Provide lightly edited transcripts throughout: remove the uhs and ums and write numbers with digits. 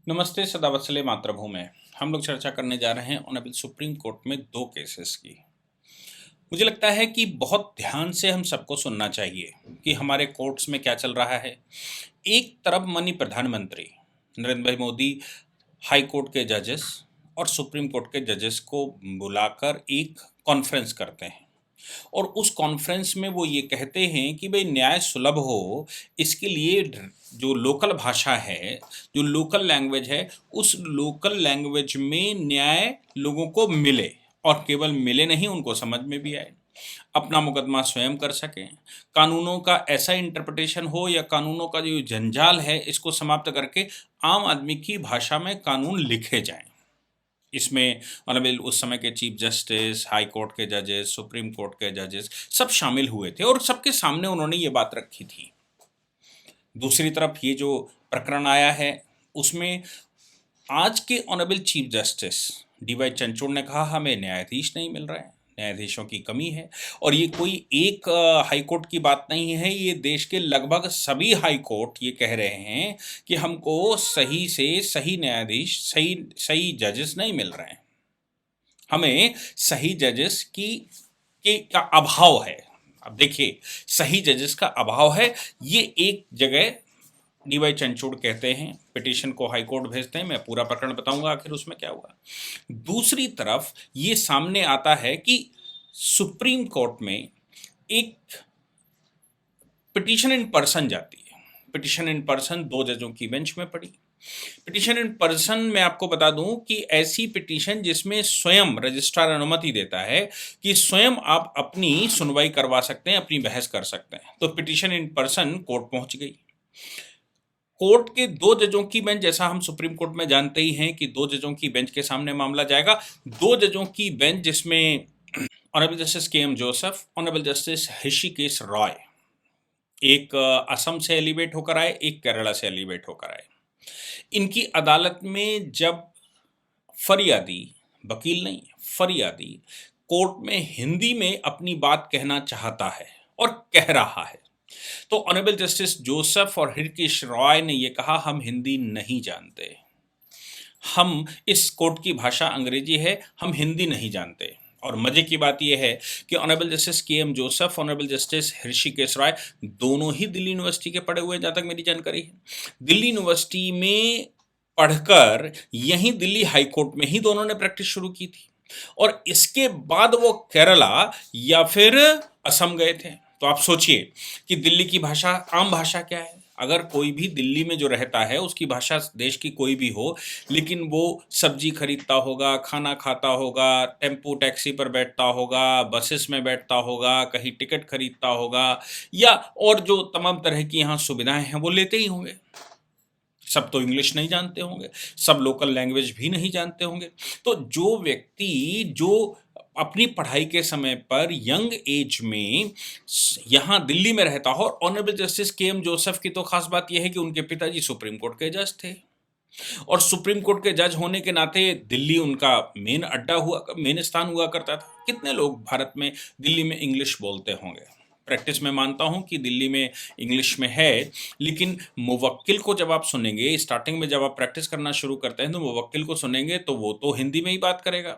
नमस्ते, सदावत्सले मातृभूमि। हम लोग चर्चा करने जा रहे हैं ऑनरेबल सुप्रीम कोर्ट में 2 केसेस की। मुझे लगता है कि बहुत ध्यान से हम सबको सुनना चाहिए कि हमारे कोर्ट्स में क्या चल रहा है। एक तरफ माननीय प्रधानमंत्री नरेंद्र भाई मोदी हाई कोर्ट के जजेस और सुप्रीम कोर्ट के जजेस को बुलाकर एक कॉन्फ्रेंस करते हैं और उस कॉन्फ्रेंस में वो ये कहते हैं कि भाई न्याय सुलभ हो, इसके लिए जो लोकल भाषा है, जो लोकल लैंग्वेज है, उस लोकल लैंग्वेज में न्याय लोगों को मिले और केवल मिले नहीं, उनको समझ में भी आए, अपना मुकदमा स्वयं कर सकें, कानूनों का ऐसा इंटरप्रिटेशन हो या कानूनों का जो जंजाल है इसको समाप्त करके आम आदमी की भाषा में कानून लिखे जाएं। इसमें ऑनरेबल उस समय के चीफ जस्टिस, हाई कोर्ट के जजेस, सुप्रीम कोर्ट के जजेस सब शामिल हुए थे और सबके सामने उन्होंने ये बात रखी थी। दूसरी तरफ ये जो प्रकरण आया है उसमें आज के honourable chief justice D.Y.. Chandrachud ने कहा हमें न्यायाधीश नहीं मिल रहे हैं, न्यायाधीशों की कमी है। और ये कोई एक हाई कोर्ट की बात नहीं है, ये देश के लगभग सभी हाई कोर्ट ये कह रहे हैं कि हमको सही से सही न्यायाधीश, सही सही जजेस नहीं मिल रहे हैं, हमें सही जजेस का अभाव है। अब देखिए, सही जजेस का अभाव है, ये एक जगह डी.वाई. चंद्रचूड़ कहते हैं, पिटीशन को हाई कोर्ट भेजते हैं, मैं पूरा प्रकरण बताऊंगा आखिर उसमें क्या हुआ। दूसरी तरफ ये सामने आता है कि सुप्रीम कोर्ट में एक पिटीशन इन पर्सन जाती है। पिटीशन इन पर्सन 2 जजों की बेंच में पड़ी। पिटीशन इन पर्सन मैं आपको बता दूं कि ऐसी पिटीशन जिसमें स्वयं रजिस्ट्रार अनुमति देता है कि स्वयं आप अपनी सुनवाई करवा सकते हैं, अपनी बहस कर सकते हैं। तो पिटीशन इन पर्सन कोर्ट पहुंच गई। कोर्ट के 2 जजों की बेंच, जैसा हम सुप्रीम कोर्ट में जानते ही हैं कि 2 जजों की बेंच के सामने मामला जाएगा। 2 जजों की बेंच जिसमें honourable justice KM. Joseph, honourable justice Rishikesh Roy, एक असम से एलिवेट होकर आए, एक केरला से एलिवेट होकर आए। इनकी अदालत में जब फरियादी, वकील नहीं, फरियादी कोर्ट में हिंदी में अपनी बात कहना चाहता है और कह रहा है, तो ऑनरेबल जस्टिस जोसेफ और ऋषिकेश रॉय ने यह कहा हम हिंदी नहीं जानते, हम इस कोर्ट की भाषा अंग्रेजी है, हम हिंदी नहीं जानते। और मजे की बात यह है कि honourable justice KM. Joseph, honourable justice Rishikesh Roy दोनों ही दिल्ली यूनिवर्सिटी के पढ़े हुए हैं, जहां तक मेरी जानकारी है। दिल्ली यूनिवर्सिटी में पढ़कर यहीं दिल्ली हाई कोर्ट में ही दोनों ने प्रैक्टिस शुरू की थी और इसके बाद वो केरला या फिर असम गए थे। तो आप सोचिए कि दिल्ली की भाषा, आम भाषा क्या है। अगर कोई भी दिल्ली में जो रहता है उसकी भाषा देश की कोई भी हो, लेकिन वो सब्जी खरीदता होगा, खाना खाता होगा, टेम्पो टैक्सी पर बैठता होगा, बसेस में बैठता होगा, कहीं टिकट खरीदता होगा या और जो तमाम तरह की यहाँ सुविधाएं हैं वो लेते ही होंगे। सब तो इंग्लिश नहीं जानते होंगे, सब लोकल लैंग्वेज भी नहीं जानते होंगे। तो जो व्यक्ति जो अपनी पढ़ाई के समय पर यंग एज में यहाँ दिल्ली में रहता हो, ऑनरेबल जस्टिस के.एम. जोसेफ की तो खास बात यह है कि उनके पिताजी सुप्रीम कोर्ट के जज थे और सुप्रीम कोर्ट के जज होने के नाते दिल्ली उनका मेन अड्डा हुआ, मेन स्थान हुआ करता था। कितने लोग भारत में दिल्ली में इंग्लिश बोलते होंगे। प्रैक्टिस में मानता हूं कि दिल्ली में इंग्लिश में है, लेकिन मुवक्किल को जब आप सुनेंगे, स्टार्टिंग में जब आप प्रैक्टिस करना शुरू करते हैं तो मुवक्किल को सुनेंगे तो वो तो हिंदी में ही बात करेगा,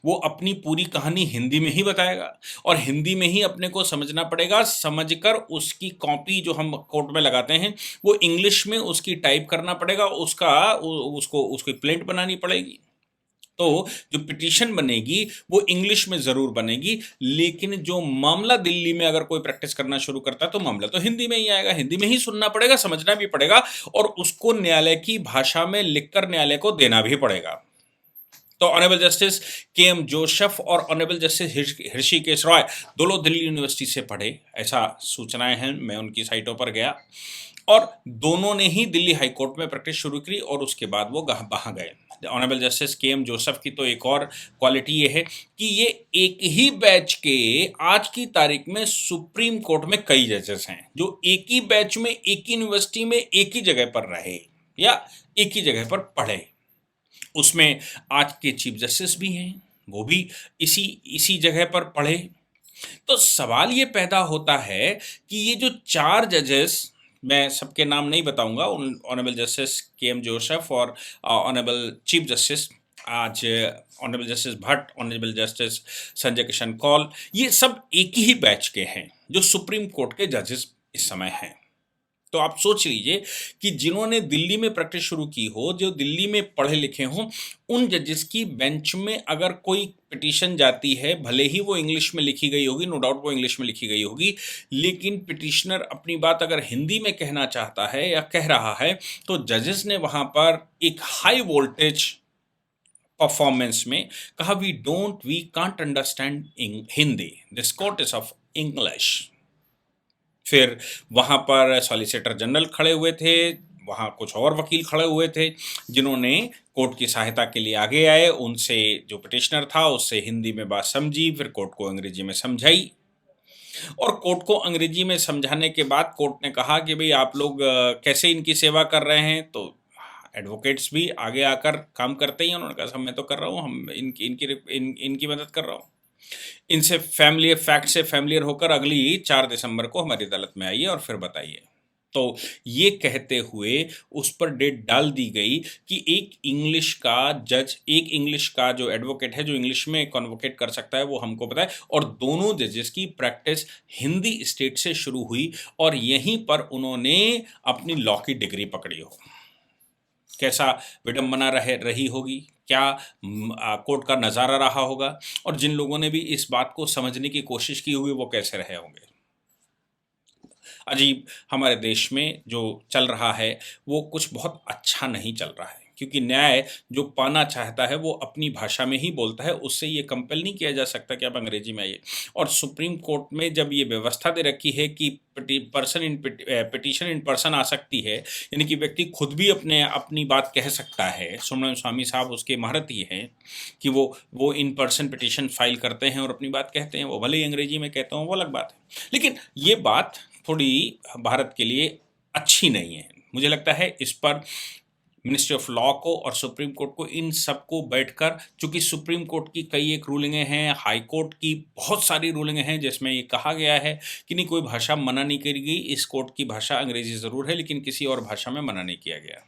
वो अपनी पूरी कहानी हिंदी में ही बताएगा और हिंदी में ही अपने को समझना पड़ेगा। समझकर उसकी कॉपी जो हम कोर्ट में लगाते हैं वो इंग्लिश में उसकी टाइप करना पड़ेगा, उसको उसकी प्रिंट बनानी पड़ेगी। तो जो पिटीशन बनेगी वो इंग्लिश में ज़रूर बनेगी, लेकिन जो मामला दिल्ली में अगर कोई प्रैक्टिस करना शुरू करता है तो मामला तो हिंदी में ही आएगा, हिंदी में ही सुनना पड़ेगा, समझना भी पड़ेगा और उसको न्यायालय की भाषा में लिखकर न्यायालय को देना भी पड़ेगा। तो ऑनरेबल जस्टिस के.एम. जोसेफ और ऑनरेबल जस्टिस ऋषिकेश रॉय दोनों दिल्ली यूनिवर्सिटी से पढ़े, ऐसा सूचनाएं हैं, मैं उनकी साइटों पर गया और दोनों ने ही दिल्ली हाई कोर्ट में प्रैक्टिस शुरू की और उसके बाद वो वहाँ गए। Honourable justice KM. जोसेफ की तो एक और क्वालिटी ये है कि ये एक ही बैच के आज की तारीख में सुप्रीम कोर्ट में कई जजेस हैं जो एक ही बैच में, एक ही यूनिवर्सिटी में, एक ही जगह पर रहे या एक ही जगह पर पढ़े। उसमें आज के चीफ जस्टिस भी हैं, वो भी इसी इसी जगह पर पढ़े। तो सवाल ये पैदा होता है कि ये जो 4 जजेस मैं सबके नाम नहीं बताऊंगा, honourable justice K M Joseph और ऑनरेबल चीफ जस्टिस आज honourable justice Bhatt, honourable justice Sanjay Kishan Kaul, ये सब एक ही बैच के हैं जो सुप्रीम कोर्ट के जजेस इस समय हैं। तो आप सोच लीजिए कि जिन्होंने दिल्ली में प्रैक्टिस शुरू की हो, जो दिल्ली में पढ़े लिखे हों, उन जजेस की बेंच में अगर कोई पिटीशन जाती है, भले ही वो इंग्लिश में लिखी गई होगी, नो डाउट वो इंग्लिश में लिखी गई होगी, लेकिन पिटिशनर अपनी बात अगर हिंदी में कहना चाहता है या कह रहा है, तो जजेस ने वहां पर एक हाई वोल्टेज परफॉर्मेंस में कहा, we can't understand Hindi, this court is of English. फिर वहाँ पर सॉलिसिटर जनरल खड़े हुए थे, वहाँ कुछ और वकील खड़े हुए थे जिन्होंने कोर्ट की सहायता के लिए आगे आए, उनसे जो पिटिशनर था उससे हिंदी में बात समझी, फिर कोर्ट को अंग्रेजी में समझाई, और कोर्ट को अंग्रेजी में समझाने के बाद कोर्ट ने कहा कि भाई आप लोग कैसे इनकी सेवा कर रहे हैं। तो एडवोकेट्स भी आगे आकर काम करते ही हैं, उन्होंने कहा मैं तो कर रहा हूँ, हम इनकी मदद कर रहा हूँ। इनसे फैक्ट से फैमिलियर होकर अगली 4 दिसंबर को हमारी अदालत में आइए और फिर बताइए। तो ये कहते हुए उस पर डेट डाल दी गई कि एक इंग्लिश का जज, एक इंग्लिश का जो एडवोकेट है, जो इंग्लिश में कन्वोकेट कर सकता है, वो हमको बताए। और दोनों जजेस की प्रैक्टिस हिंदी स्टेट से शुरू हुई और यहीं पर उन्होंने अपनी लॉ की डिग्री पकड़ी हो। कैसा विडंबना रही होगी, क्या कोर्ट का नज़ारा रहा होगा, और जिन लोगों ने भी इस बात को समझने की कोशिश की होगी वो कैसे रहे होंगे। अजीब, हमारे देश में जो चल रहा है वो कुछ बहुत अच्छा नहीं चल रहा है, क्योंकि न्याय जो पाना चाहता है वो अपनी भाषा में ही बोलता है, उससे ये कंपेल नहीं किया जा सकता कि आप अंग्रेजी में आइए। और सुप्रीम कोर्ट में जब ये व्यवस्था दे रखी है कि पिटीशन इन पर्सन आ सकती है, यानी कि व्यक्ति खुद भी अपनी बात कह सकता है। सुब्रमण्यम स्वामी साहब उसके महारथी हैं कि वो इन पर्सन पिटीशन फाइल करते हैं और अपनी बात कहते हैं, वो भले ही अंग्रेजी में कहते हो वो अलग बात है, लेकिन ये बात थोड़ी भारत के लिए अच्छी नहीं है। मुझे लगता है इस पर मिनिस्ट्री ऑफ लॉ को और सुप्रीम कोर्ट को, इन सबको बैठकर, चूंकि सुप्रीम कोर्ट की कई एक रूलिंगें हैं, हाई कोर्ट की बहुत सारी रूलिंगें हैं जिसमें ये कहा गया है कि नहीं, कोई भाषा मना नहीं करी गई, इस कोर्ट की भाषा अंग्रेजी ज़रूर है लेकिन किसी और भाषा में मना नहीं किया गया।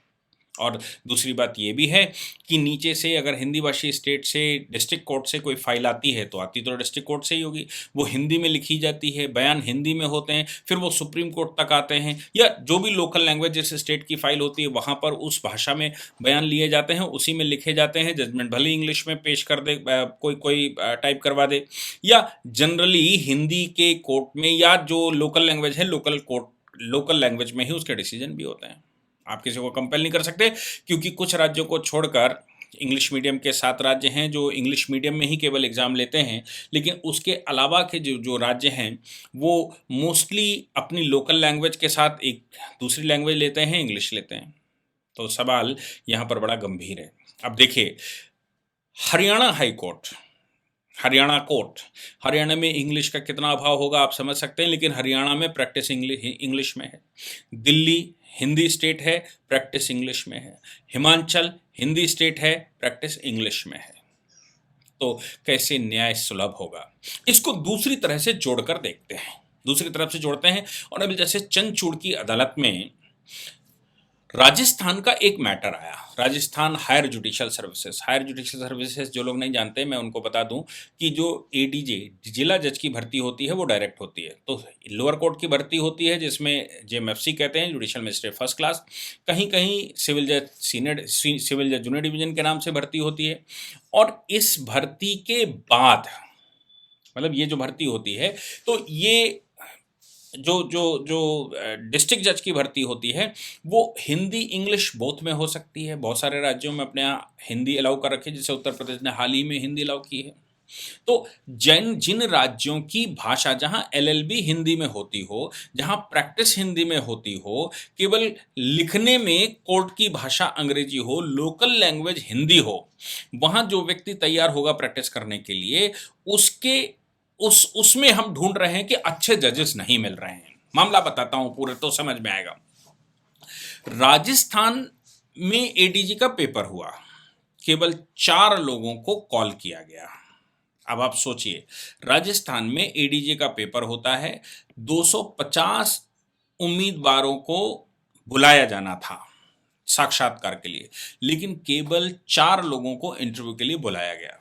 और दूसरी बात ये भी है कि नीचे से अगर हिंदी भाषी स्टेट से डिस्ट्रिक्ट कोर्ट से कोई फाइल आती है तो आती तो डिस्ट्रिक्ट कोर्ट से ही होगी, वो हिंदी में लिखी जाती है, बयान हिंदी में होते हैं, फिर वो सुप्रीम कोर्ट तक आते हैं, या जो भी लोकल लैंग्वेज जिस स्टेट की फाइल होती है वहाँ पर उस भाषा में बयान लिए जाते हैं, उसी में लिखे जाते हैं। जजमेंट भले इंग्लिश में पेश कर दे, कोई टाइप करवा दे, या जनरली हिंदी के कोर्ट में या जो लोकल लैंग्वेज है लोकल लैंग्वेज में ही उसके डिसीजन भी होते हैं। आप किसी को कंपेल नहीं कर सकते, क्योंकि कुछ राज्यों को छोड़कर इंग्लिश मीडियम के 7 राज्य हैं जो इंग्लिश मीडियम में ही केवल एग्ज़ाम लेते हैं, लेकिन उसके अलावा के जो राज्य हैं वो मोस्टली अपनी लोकल लैंग्वेज के साथ एक दूसरी लैंग्वेज लेते हैं, इंग्लिश लेते हैं। तो सवाल यहाँ पर बड़ा गंभीर है। अब देखिए, हरियाणा हाई कोर्ट, हरियाणा में इंग्लिश का कितना अभाव होगा आप समझ सकते हैं, लेकिन हरियाणा में प्रैक्टिस इंग्लिश में है। दिल्ली हिंदी स्टेट है, प्रैक्टिस इंग्लिश में है। हिमाचल हिंदी स्टेट है, प्रैक्टिस इंग्लिश में है। तो कैसे न्याय सुलभ होगा? इसको दूसरी तरह से जोड़कर देखते हैं, दूसरी तरफ से जोड़ते हैं। और अभी जैसे चंद्रचूड़ की अदालत में राजस्थान का एक मैटर आया, राजस्थान हायर जुडिशियल सर्विसेज जो लोग नहीं जानते, मैं उनको बता दूं कि जो एडीजे जिला जज की भर्ती होती है वो डायरेक्ट होती है। तो लोअर कोर्ट की भर्ती होती है जिसमें जेएमएफसी कहते हैं, जुडिशियल मजिस्ट्रेट फर्स्ट क्लास, कहीं कहीं सिविल जज जूनियर डिवीजन के नाम से भर्ती होती है। और इस भर्ती के बाद, मतलब ये जो भर्ती होती है, तो ये जो जो जो डिस्ट्रिक्ट जज की भर्ती होती है वो हिंदी इंग्लिश बोथ में हो सकती है। बहुत सारे राज्यों में अपने यहाँ हिंदी अलाउ कर रखी है, जैसे उत्तर प्रदेश ने हाल ही में हिंदी अलाउ की है। तो जिन राज्यों की भाषा, जहां एलएलबी हिंदी में होती हो, जहां प्रैक्टिस हिंदी में होती हो, केवल लिखने में कोर्ट की भाषा अंग्रेजी हो, लोकल लैंग्वेज हिंदी हो, वहां जो व्यक्ति तैयार होगा प्रैक्टिस करने के लिए, उसमें हम ढूंढ रहे हैं कि अच्छे जजेस नहीं मिल रहे हैं। मामला बताता हूं पूरे, तो समझ में आएगा। राजस्थान में एडीजी का पेपर हुआ, केवल 4 लोगों को कॉल किया गया। अब आप सोचिए, राजस्थान में एडीजी का पेपर होता है, 250 उम्मीदवारों को बुलाया जाना था साक्षात्कार के लिए, लेकिन केवल 4 लोगों को इंटरव्यू के लिए बुलाया गया।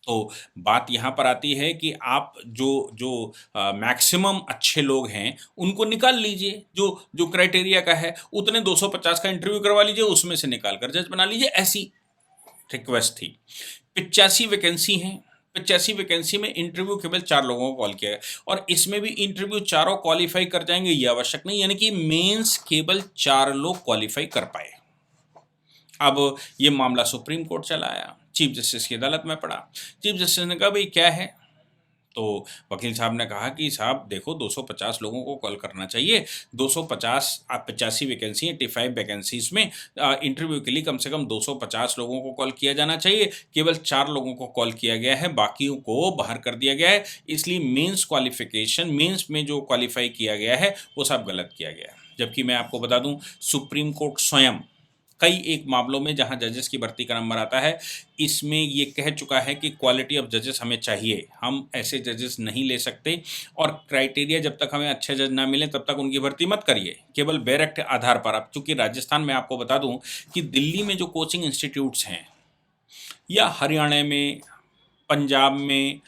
तो बात यहाँ पर आती है कि आप जो जो मैक्सिमम अच्छे लोग हैं उनको निकाल लीजिए, जो जो क्राइटेरिया का है उतने 250 का इंटरव्यू करवा लीजिए, उसमें से निकाल कर जज बना लीजिए, ऐसी रिक्वेस्ट थी। 85 वैकेंसी हैं, 85 वैकेंसी में इंटरव्यू केवल 4 लोगों को कॉल किया है, और इसमें भी इंटरव्यू चारों क्वालिफाई कर जाएंगे ये आवश्यक नहीं, यानी कि मेंस केवल 4 लोग क्वालिफाई कर पाए। अब ये मामला सुप्रीम कोर्ट चला आया, चीफ जस्टिस की अदालत में पड़ा। चीफ जस्टिस ने कहा भाई क्या है, तो वकील साहब ने कहा कि साहब देखो 250 लोगों को कॉल करना चाहिए, 250 आप 85 वैकेंसी 85 वैकेंसीज में इंटरव्यू के लिए कम से कम 250 लोगों को कॉल किया जाना चाहिए, केवल 4 लोगों को कॉल किया गया है, बाकियों को बाहर कर दिया गया है, इसलिए मेंस क्वालिफिकेशन, मेंस में जो क्वालिफाई किया गया है वो सब गलत किया गया है। जबकि मैं आपको बता दूं सुप्रीम कोर्ट स्वयं कई एक मामलों में जहां जजेस की भर्ती का नंबर आता है, इसमें ये कह चुका है कि क्वालिटी ऑफ जजेस हमें चाहिए, हम ऐसे जजेस नहीं ले सकते, और क्राइटेरिया जब तक हमें अच्छे जज ना मिले तब तक उनकी भर्ती मत करिए, केवल बैरक्ट आधार पर। अब चूंकि राजस्थान में आपको बता दूं कि दिल्ली में जो कोचिंग इंस्टीट्यूट्स हैं, या हरियाणा में, पंजाब में,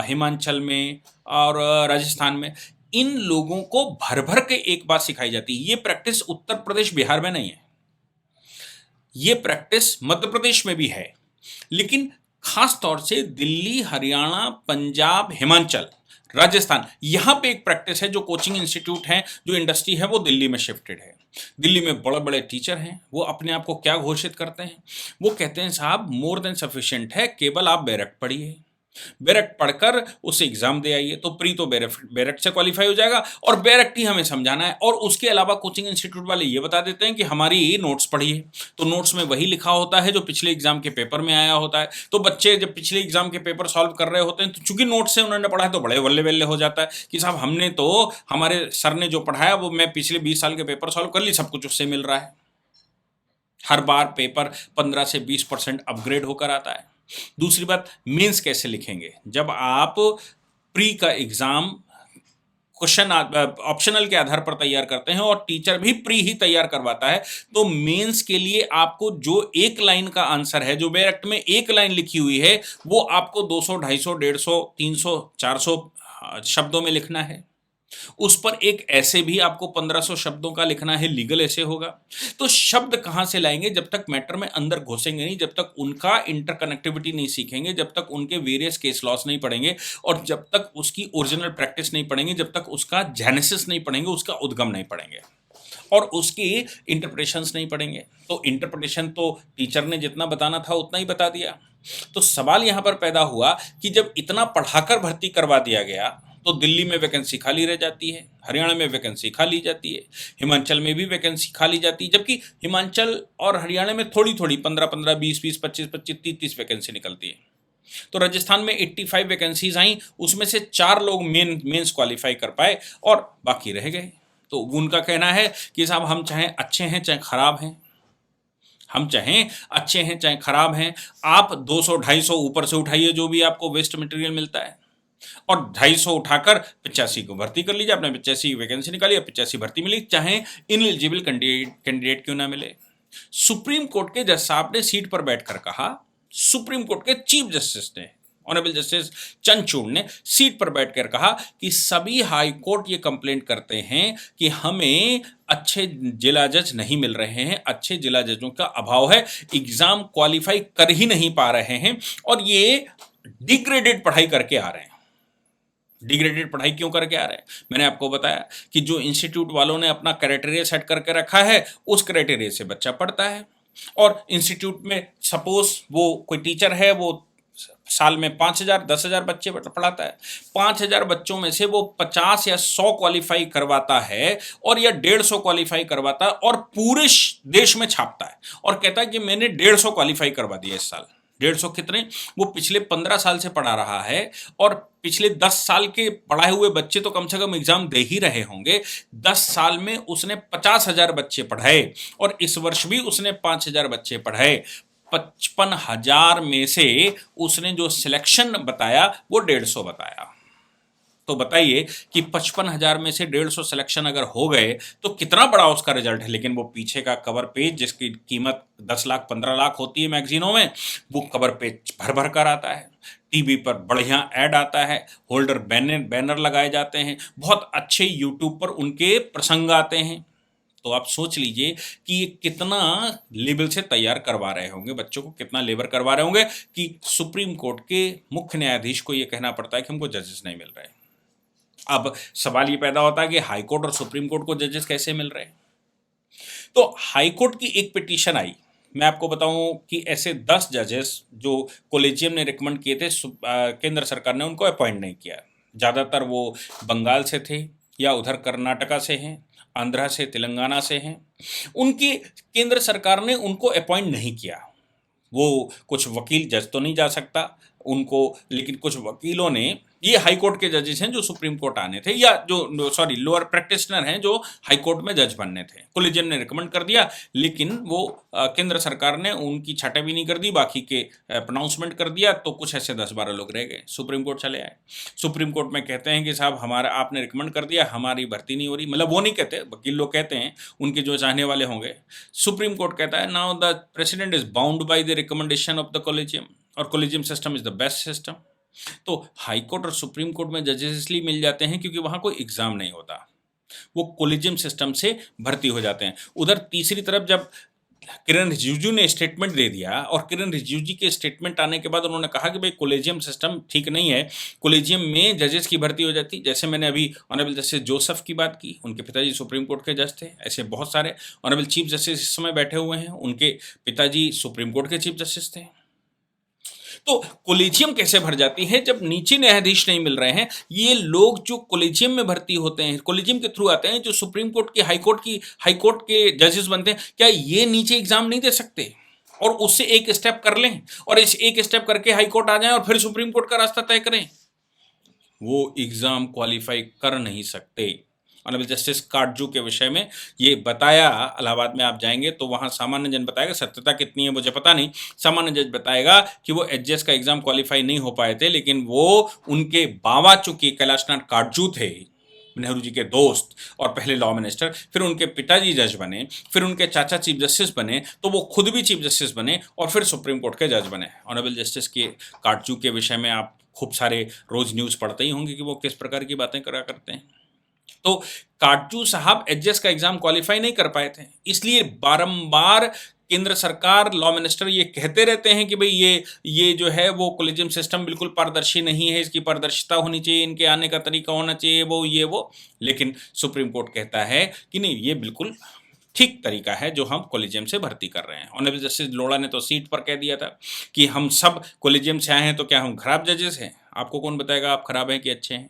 हिमाचल में और राजस्थान में, इन लोगों को भर भर के एक बात सिखाई जाती है। ये प्रैक्टिस उत्तर प्रदेश बिहार में नहीं है, ये प्रैक्टिस मध्य प्रदेश में भी है, लेकिन खास तौर से दिल्ली, हरियाणा, पंजाब, हिमाचल, राजस्थान, यहां पे एक प्रैक्टिस है। जो कोचिंग इंस्टीट्यूट है, जो इंडस्ट्री है, वो दिल्ली में शिफ्टेड है। दिल्ली में बड़े बड़े टीचर हैं, वो अपने आप को क्या घोषित करते हैं, वो कहते हैं साहब मोर देन सफिशिएंट है, केवल आप बैरक पढ़िए, बैरक पढ़कर उससे एग्जाम दे आइए, तो प्री तो बैरक से क्वालिफाई हो जाएगा, और बैरक ही हमें समझाना है। और उसके अलावा कोचिंग इंस्टीट्यूट वाले ये बता देते हैं कि हमारी नोट्स पढ़िए, तो नोट्स में वही लिखा होता है जो पिछले एग्जाम के पेपर में आया होता है। तो बच्चे जब पिछले एग्जाम के पेपर सॉल्व कर रहे होते हैं, तो चूंकि नोट्स से उन्होंने पढ़ा है तो बड़े वल्ले वल्ले हो जाता है कि साहब हमने तो, हमारे सर ने जो पढ़ाया वो मैं पिछले 20 साल के पेपर सॉल्व कर ली, सब कुछ उससे मिल रहा है। हर बार पेपर 15 से 20% अपग्रेड होकर आता है। दूसरी बात, मेंस कैसे लिखेंगे, जब आप प्री का एग्जाम क्वेश्चन ऑप्शनल के आधार पर तैयार करते हैं और टीचर भी प्री ही तैयार करवाता है, तो मेंस के लिए आपको जो एक लाइन का आंसर है, जो बैरक्ट में एक लाइन लिखी हुई है, वो आपको 200, 250, 150, 300, 400 शब्दों में लिखना है। उस पर एक ऐसे भी आपको 1500 शब्दों का लिखना है, लीगल ऐसे होगा। तो शब्द कहां से लाएंगे जब तक मैटर में अंदर घुसेंगे नहीं, जब तक उनका इंटरकनेक्टिविटी नहीं सीखेंगे, जब तक उनके वेरियस केस लॉस नहीं पढ़ेंगे, और जब तक उसकी ओरिजिनल प्रैक्टिस नहीं पढ़ेंगे, जब तक उसका जेनेसिस नहीं पढ़ेंगे, उसका उद्गम नहीं पढ़ेंगे, और उसकी इंटरप्रिटेशंस नहीं पढ़ेंगे। तो इंटरप्रिटेशन तो टीचर ने जितना बताना था उतना ही बता दिया। तो सवाल यहां पर पैदा हुआ कि जब इतना पढ़ाकर भर्ती करवा दिया गया, तो दिल्ली में वैकेंसी खाली रह जाती है, हरियाणा में वैकेंसी खाली जाती है, हिमाचल में भी वैकेंसी खाली जाती है, जबकि हिमाचल और हरियाणा में थोड़ी थोड़ी 15-15, 20-20, 25-25, 30-30 वैकेंसी निकलती है। तो राजस्थान में 85 वैकेंसीज आई, उसमें से 4 लोग मेंस क्वालिफाई कर पाए और बाकी रह गए। तो उनका कहना है कि साहब हम चाहे अच्छे हैं चाहे खराब हैं, हम चाहें अच्छे हैं चाहे खराब हैं, आप 200-250 ऊपर से उठाइए जो भी आपको वेस्ट मटेरियल मिलता है, और 250 उठाकर 85 को भर्ती कर लीजिए, आपने 85 वैकेंसी निकाली, 85 भर्ती मिली, चाहे इनएलिजिबल कैंडिडेट क्यों ना मिले। सुप्रीम कोर्ट के जज साहब ने सीट पर बैठकर कहा, सुप्रीम कोर्ट के चीफ जस्टिस ने, ऑनरेबल जस्टिस चंद्रचूड़ ने सीट पर बैठकर कहा कि सभी हाई कोर्ट ये कंप्लेंट करते हैं कि हमें अच्छे जिला जज नहीं मिल रहे हैं, अच्छे जिला जजों का अभाव है, एग्जाम क्वालिफाई कर ही नहीं पा रहे हैं, और ये डिग्रेडेड पढ़ाई करके आ रहे हैं। डिग्रेडेड पढ़ाई क्यों करके आ रहे हैं? मैंने आपको बताया कि जो इंस्टीट्यूट वालों ने अपना क्राइटेरिया सेट करके रखा है, उस क्राइटेरिया से बच्चा पढ़ता है, और इंस्टीट्यूट में सपोज वो कोई टीचर है, वो साल में 5000, 10,000 बच्चे पढ़ाता है, 5000 बच्चों में से वो 50 या 100 क्वालिफाई करवाता है, और या 150 क्वालिफाई करवाता है, और पूरे देश में छापता है और कहता है कि मैंने 150 क्वालिफाई करवा दिया इस साल। 150 कितने? वो पिछले 15 साल से पढ़ा रहा है, और पिछले 10 साल के पढ़ाए हुए बच्चे तो कम से कम एग्जाम दे ही रहे होंगे। 10 साल में उसने 50,000 बच्चे पढ़ाए, और इस वर्ष भी उसने 5,000 बच्चे पढ़ाए। 55,000 में से उसने जो सिलेक्शन बताया वो 150 बताया। तो बताइए कि 55,000 में से 150 सिलेक्शन अगर हो गए तो कितना बड़ा उसका रिजल्ट है। लेकिन वो पीछे का कवर पेज जिसकी कीमत 10 लाख 15 लाख होती है मैगजीनों में, वो कवर पेज भर भर कर आता है। टीवी पर बढ़िया ऐड आता है, होल्डर बैनर बैनर लगाए जाते हैं, बहुत अच्छे यूट्यूब पर उनके प्रसंग आते हैं। तो आप सोच लीजिए कि ये कितना लेवल से तैयार करवा रहे होंगे, बच्चों को कितना लेबर करवा रहे होंगे कि सुप्रीम कोर्ट के मुख्य न्यायाधीश को ये कहना पड़ता है कि हमको जजेस नहीं मिल रहे। अब सवाल ये पैदा होता है कि हाई कोर्ट और सुप्रीम कोर्ट को जजेस कैसे मिल रहे हैं। तो हाई कोर्ट की एक पिटीशन आई, मैं आपको बताऊं कि ऐसे 10 जजेस जो कोलेजियम ने रिकमेंड किए थे, केंद्र सरकार ने उनको अपॉइंट नहीं किया। ज़्यादातर वो बंगाल से थे या उधर कर्नाटका से हैं, आंध्रा से, तेलंगाना से हैं। उनकी केंद्र सरकार ने उनको अपॉइंट नहीं किया। वो कुछ वकील, जज तो नहीं जा सकता उनको, लेकिन कुछ वकीलों ने, ये हाई कोर्ट के जजेस हैं जो सुप्रीम कोर्ट आने थे, या जो सॉरी लोअर प्रैक्टिशनर हैं जो हाई कोर्ट में जज बनने थे, कोलेजियम ने रिकमेंड कर दिया, लेकिन वो केंद्र सरकार ने उनकी छाटे भी नहीं कर दी, बाकी के प्रोनाउंसमेंट कर दिया। तो कुछ ऐसे 10-12 लोग रह गए, सुप्रीम कोर्ट चले आए। सुप्रीम कोर्ट में कहते हैं कि साहब हमारा आपने रिकमेंड कर दिया, हमारी भर्ती नहीं हो रही। मतलब वो नहीं कहते, वकील लोग कहते हैं, उनके जो चाहने वाले होंगे। सुप्रीम कोर्ट कहता है now the president is bound by the recommendation of the collegium, और collegium system is the best system. तो हाई कोर्ट और सुप्रीम कोर्ट में जजेस इसलिए मिल जाते हैं क्योंकि वहां कोई एग्जाम नहीं होता, वो कोलेजियम सिस्टम से भर्ती हो जाते हैं। उधर तीसरी तरफ जब किरण रिजिजू ने स्टेटमेंट दे दिया, और किरण रिजिजू के स्टेटमेंट आने के बाद उन्होंने कहा कि भाई कोलेजियम सिस्टम ठीक नहीं है, कोलेजियम में जजेस की भर्ती हो जाती। जैसे मैंने अभी ऑनरेबल जस्टिस जोसेफ की बात की, उनके पिताजी सुप्रीम कोर्ट के जज थे। ऐसे बहुत सारे ऑनरेबल चीफ जस्टिस इस समय बैठे हुए हैं, उनके पिताजी सुप्रीम कोर्ट के चीफ जस्टिस थे। तो कोलेजियम कैसे भर जाती है जब नीचे न्यायाधीश नहीं मिल रहे हैं। ये लोग जो कोलेजियम में भर्ती होते हैं, कोलेजियम के थ्रू आते हैं, जो सुप्रीम कोर्ट की हाई कोर्ट के जजेस बनते हैं, क्या ये नीचे एग्जाम नहीं दे सकते और उससे एक स्टेप कर लें, और इस एक स्टेप करके हाई कोर्ट आ जाएं और फिर सुप्रीम कोर्ट का रास्ता तय करें? वो एग्जाम क्वालिफाई कर नहीं सकते। ऑनरेबल जस्टिस काटजू के विषय में ये बताया, इलाहाबाद में आप जाएंगे तो वहाँ सामान्य जन बताएगा, सत्यता कितनी है मुझे पता नहीं, सामान्य जज बताएगा कि वो एचजेएस का एग्जाम क्वालिफाई नहीं हो पाए थे, लेकिन वो उनके बाबा चूंकि कैलाशनाथ काटजू थे, नेहरू जी के दोस्त और पहले लॉ मिनिस्टर, फिर उनके पिताजी जज बने, फिर उनके चाचा चीफ जस्टिस बने, तो वो खुद भी चीफ जस्टिस बने और फिर सुप्रीम कोर्ट के जज बने। ऑनरेबल जस्टिस के काटजू के विषय में आप खूब सारे रोज न्यूज़ पढ़ते ही होंगे कि वो किस प्रकार की बातें करा करते हैं। तो काटजू साहब एचजेएस का एग्जाम क्वालिफाई नहीं कर पाए थे, इसलिए बारंबार केंद्र सरकार, लॉ मिनिस्टर ये कहते रहते हैं कि भाई ये जो है वो कोलेजियम सिस्टम बिल्कुल पारदर्शी नहीं है, इसकी पारदर्शिता होनी चाहिए, इनके आने का तरीका होना चाहिए, वो। लेकिन सुप्रीम कोर्ट कहता है कि नहीं, ये बिल्कुल ठीक तरीका है जो हम कोलेजियम से भर्ती कर रहे हैं। ऑनरेबल जस्टिस लोढ़ा ने तो सीट पर कह दिया था कि हम सब कोलेजियम से आए हैं, तो क्या हम खराब जजेस हैं? आपको कौन बताएगा आप खराब हैं कि अच्छे हैं?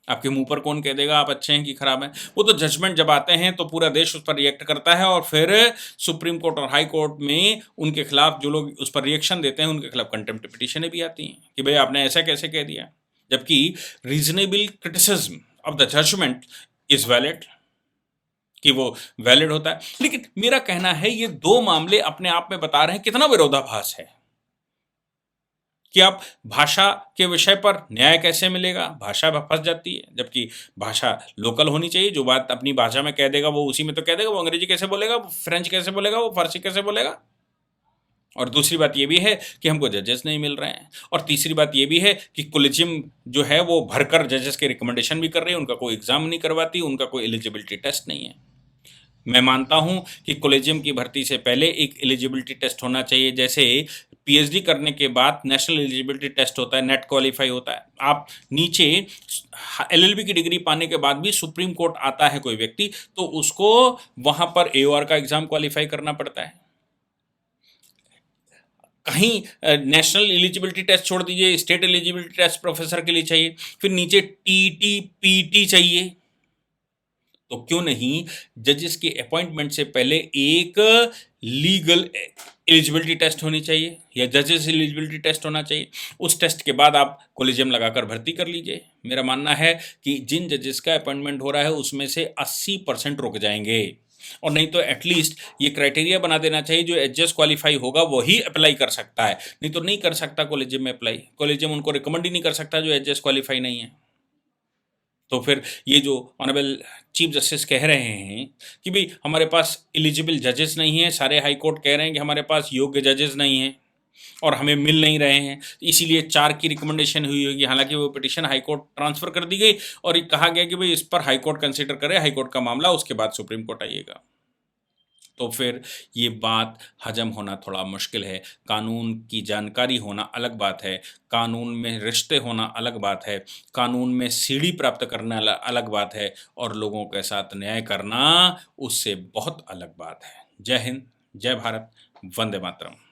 आपके मुंह पर कौन कह देगा आप अच्छे हैं कि खराब हैं? वो तो जजमेंट जब आते हैं तो पूरा देश उस पर रिएक्ट करता है, और फिर सुप्रीम कोर्ट और हाई कोर्ट में उनके खिलाफ जो लोग उस पर रिएक्शन देते हैं, उनके खिलाफ कंटेम्प्ट पिटीशनें भी आती हैं कि भाई आपने ऐसा कैसे कह दिया, जबकि reasonable criticism of the judgement is valid, कि वो वैलिड होता है। लेकिन मेरा कहना है ये दो मामले अपने आप में बता रहे हैं कितना विरोधाभास है कि आप भाषा के विषय पर न्याय कैसे मिलेगा, भाषा फंस जाती है, जबकि भाषा लोकल होनी चाहिए, जो बात अपनी भाषा में कह देगा वो उसी में तो कह देगा, वो अंग्रेजी कैसे बोलेगा, वो फ्रेंच कैसे बोलेगा, वो फारसी कैसे बोलेगा। और दूसरी बात ये भी है कि हमको जजेस नहीं मिल रहे हैं, और तीसरी बात ये भी है कि कोलेजियम जो है वो भरकर जजेस के रिकमेंडेशन भी कर रही है, उनका कोई एग्जाम नहीं करवाती, उनका कोई एलिजिबिलिटी टेस्ट नहीं है। मैं मानता हूं कि कॉलेजियम की भर्ती से पहले एक एलिजिबिलिटी टेस्ट होना चाहिए, जैसे पीएचडी करने के बाद नेशनल एलिजिबिलिटी टेस्ट होता है, नेट क्वालिफाई होता है। आप नीचे एलएलबी की डिग्री पाने के बाद भी सुप्रीम कोर्ट आता है कोई व्यक्ति, तो उसको वहां पर एओआर का एग्जाम क्वालिफाई करना पड़ता है। कहीं नेशनल एलिजिबिलिटी टेस्ट छोड़ दीजिए, स्टेट एलिजिबिलिटी टेस्ट प्रोफेसर के लिए चाहिए, फिर नीचे टीटी पीटी चाहिए। तो क्यों नहीं जजेस के अपॉइंटमेंट से पहले एक लीगल एलिजिबिलिटी टेस्ट होनी चाहिए, या जजेस एलिजिबिलिटी टेस्ट होना चाहिए। उस टेस्ट के बाद आप कॉलेजियम लगाकर भर्ती कर लीजिए। मेरा मानना है कि जिन जजेस का अपॉइंटमेंट हो रहा है उसमें से 80% रुक जाएंगे, और नहीं तो एटलीस्ट ये क्राइटेरिया बना देना चाहिए, जो एचजेएस क्वालिफाई होगा वही अप्लाई कर सकता है, नहीं तो नहीं कर सकता कॉलेजियम में अप्लाई। कॉलेजियम उनको रिकमेंड ही नहीं कर सकता जो एचजेएस क्वालिफाई नहीं है। तो फिर ये जो ऑनरेबल चीफ जस्टिस कह रहे हैं कि भाई हमारे पास एलिजिबल जजेस नहीं हैं, सारे हाई कोर्ट कह रहे हैं कि हमारे पास योग्य जजेस नहीं हैं और हमें मिल नहीं रहे हैं, इसीलिए 4 की रिकमेंडेशन हुई होगी। हालांकि वो पिटीशन हाई कोर्ट ट्रांसफ़र कर दी गई और ये कहा गया कि भाई इस पर हाई कोर्ट कंसिडर करे, हाई कोर्ट का मामला, उसके बाद सुप्रीम कोर्ट आइएगा। तो फिर ये बात हजम होना थोड़ा मुश्किल है। कानून की जानकारी होना अलग बात है, कानून में रिश्ते होना अलग बात है, कानून में सीढ़ी प्राप्त करना अलग बात है और लोगों के साथ न्याय करना उससे बहुत अलग बात है। जय हिंद, जय भारत, वंदे मातरम।